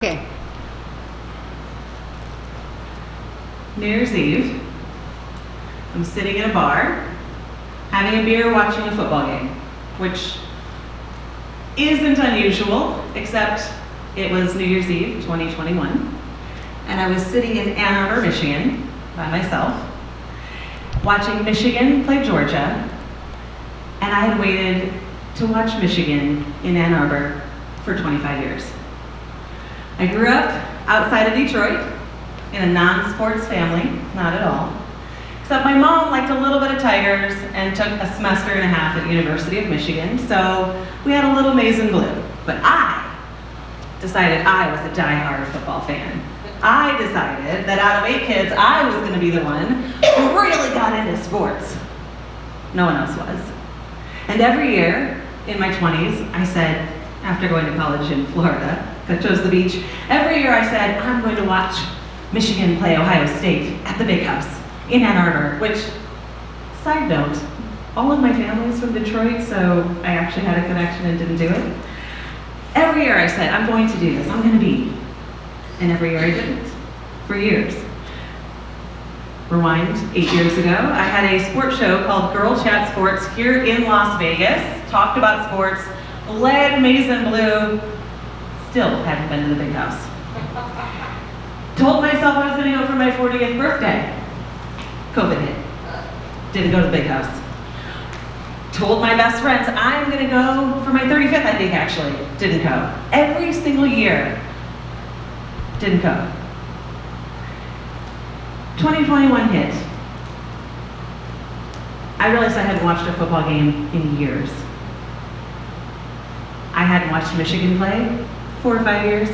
Okay. New Year's Eve, I'm sitting in a bar, having a beer, watching a football game, which isn't unusual, except it was New Year's Eve 2021, and I was sitting in Ann Arbor, Michigan, by myself, watching Michigan play Georgia, and I had waited to watch Michigan in Ann Arbor for 25 years. I grew up outside of Detroit in a non-sports family, not at all. Except my mom liked a little bit of Tigers and took a semester and a half at the University of Michigan, so we had a little maize and blue. But I decided I was a die-hard football fan. I decided that out of 8 kids, I was going to be the one who really got into sports. No one else was. And every year in my 20s, I said, after going to college in Florida, I chose the beach. Every year I said, I'm going to watch Michigan play Ohio State at the Big House in Ann Arbor, which, side note, all of my family is from Detroit, so I actually had a connection and didn't do it. Every year I said, I'm going to do this, I'm going to be. And every year I didn't, for years. Rewind 8 years ago, I had a sports show called Girl Chat Sports here in Las Vegas, talked about sports, led maize and blue, still hadn't been to the Big House. Told myself I was going to go for my 40th birthday. COVID hit. Didn't go to the Big House. Told my best friends I'm going to go for my 35th, I think actually. Didn't go. Every single year. Didn't go. 2021 hit. I realized I hadn't watched a football game in years. I hadn't watched Michigan play 4 or 5 years.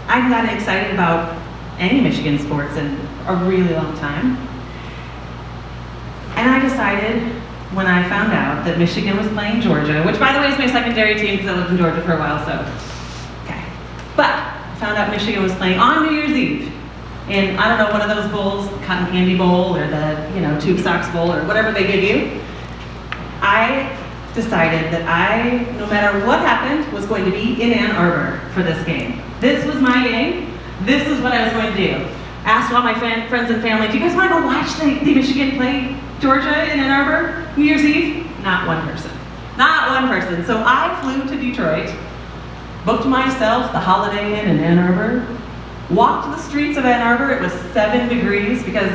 I hadn't gotten excited about any Michigan sports in a really long time. And I decided, when I found out that Michigan was playing Georgia, which by the way is my secondary team because I lived in Georgia for a while, so, okay. But I found out Michigan was playing on New Year's Eve in, I don't know, one of those bowls, Cotton Candy Bowl or the, Tube Socks Bowl or whatever they give you. I decided that I, no matter what happened, was going to be in Ann Arbor for this game. This was my game. This is what I was going to do. Asked all my friends and family, do you guys want to go watch the Michigan play Georgia in Ann Arbor New Year's Eve? Not one person. Not one person. So I flew to Detroit, booked myself the Holiday Inn in Ann Arbor, walked the streets of Ann Arbor. It was 7 degrees because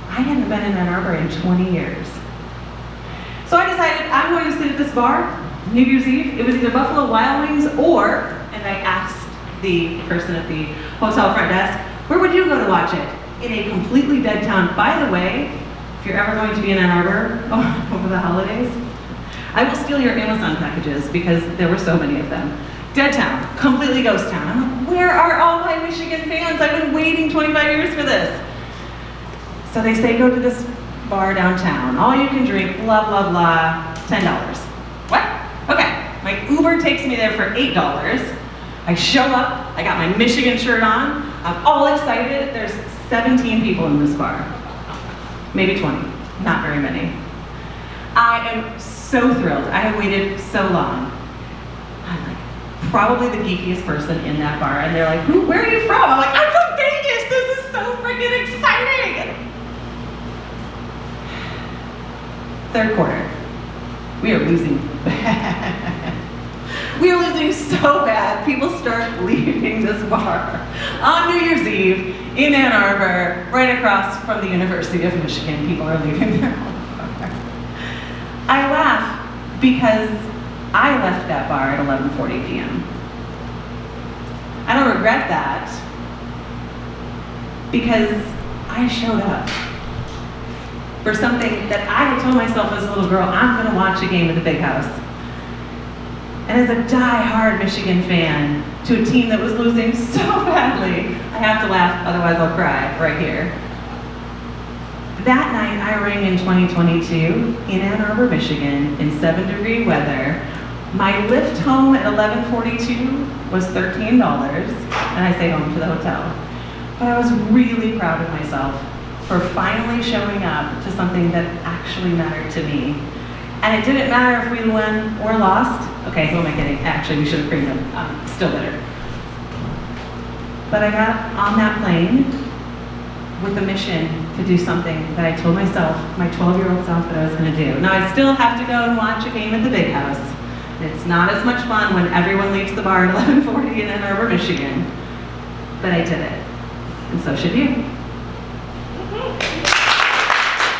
I hadn't been in Ann Arbor in 20 years. So I decided I'm going to sit at this bar, New Year's Eve. It was either Buffalo Wild Wings or, and I asked the person at the hotel front desk, where would you go to watch it? In a completely dead town. By the way, if you're ever going to be in Ann Arbor over the holidays, I will steal your Amazon packages because there were so many of them. Dead town, completely ghost town. I'm like, where are all my Michigan fans? I've been waiting 25 years for this. So they say go to this bar downtown, all you can drink, blah, blah, blah, $10. What? Okay, my Uber takes me there for $8. I show up, I got my Michigan shirt on, I'm all excited. There's 17 people in this bar, maybe 20, not very many. I am so thrilled. I have waited so long. I'm like probably the geekiest person in that bar, and they're like, where are you from? I'm like, I'm from Vegas, this is so freaking exciting. Third quarter, we are losing bad. We are losing so bad. People start leaving this bar on New Year's Eve in Ann Arbor, right across from the University of Michigan. People are leaving their bar. I laugh because I left that bar at 11:40 p.m. I don't regret that because I showed up for something that I had told myself as a little girl, I'm going to watch a game at the Big House. And as a die-hard Michigan fan to a team that was losing so badly, I have to laugh, otherwise I'll cry right here. That night I rang in 2022 in Ann Arbor, Michigan in 7-degree weather. My Lyft home at 11:42 was $13, and I say home to the hotel. But I was really proud of myself for finally showing up to something that actually mattered to me. And it didn't matter if we won or lost. Okay, who am I kidding? Actually, we should have creamed them. Still bitter. But I got on that plane with a mission to do something that I told myself, my 12-year-old self, that I was going to do. Now, I still have to go and watch a game at the Big House. It's not as much fun when everyone leaves the bar at 11:40 in Ann Arbor, Michigan. But I did it. And so should you.